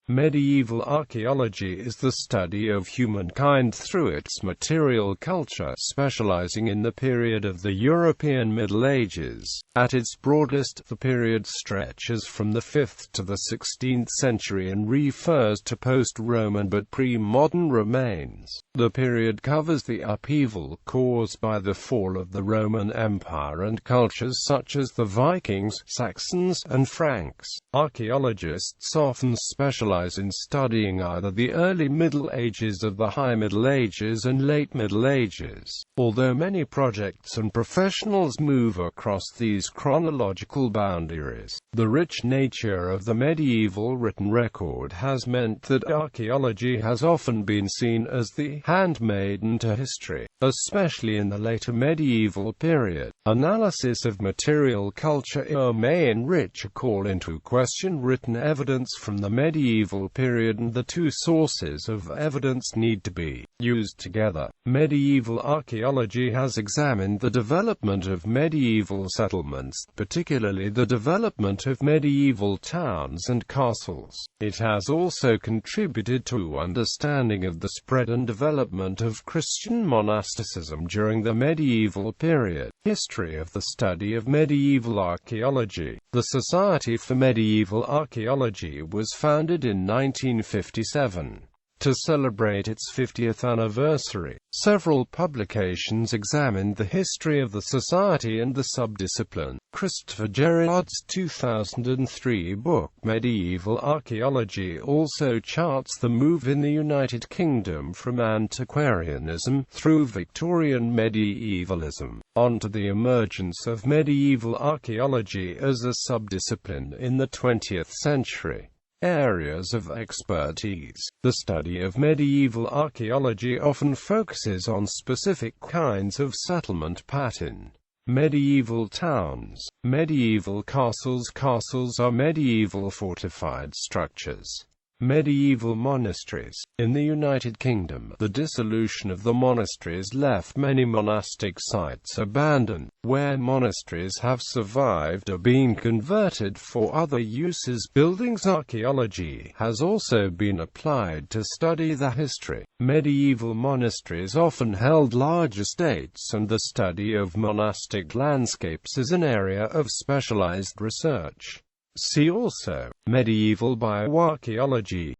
Medieval archaeology is the study of humankind through its material culture, specializing in the period of the European Middle Ages. At its broadest, the period stretches from the 5th to the 16th century and refers to post-Roman but pre-modern remains. The period covers the upheaval caused by the fall of the Roman Empire and cultures such as the Vikings, Saxons, and Franks. Archaeologists often specialize in studying either the early Middle Ages of the High Middle Ages and Late Middle Ages, although many projects and professionals move across these chronological boundaries. The rich nature of the medieval written record has meant that archaeology has often been seen as the handmaiden to history, especially in the later medieval period. Analysis of material culture may enrich or call into question written evidence from the medieval period, and the two sources of evidence need to be used together. Medieval archaeology has examined the development of medieval settlements, particularly the development of medieval towns and castles. It has also contributed to understanding of the spread and development of Christian monasticism during the medieval period. History of the study of medieval archaeology. The Society for Medieval Archaeology was founded in 1957. To celebrate its 50th anniversary, several publications examined the history of the society and the subdiscipline. Christopher Gerard's 2003 book Medieval Archaeology also charts the move in the United Kingdom from antiquarianism, through Victorian medievalism, onto the emergence of medieval archaeology as a subdiscipline in the 20th century. Areas of expertise. The study of medieval archaeology often focuses on specific kinds of settlement pattern. Medieval towns. Medieval castles. Castles are medieval fortified structures. Medieval monasteries. In the United Kingdom, the dissolution of the monasteries left many monastic sites abandoned. Where monasteries have survived or been converted for other uses, buildings archaeology has also been applied to study the history. Medieval monasteries often held large estates, and the study of monastic landscapes is an area of specialized research. See also, medieval bioarchaeology.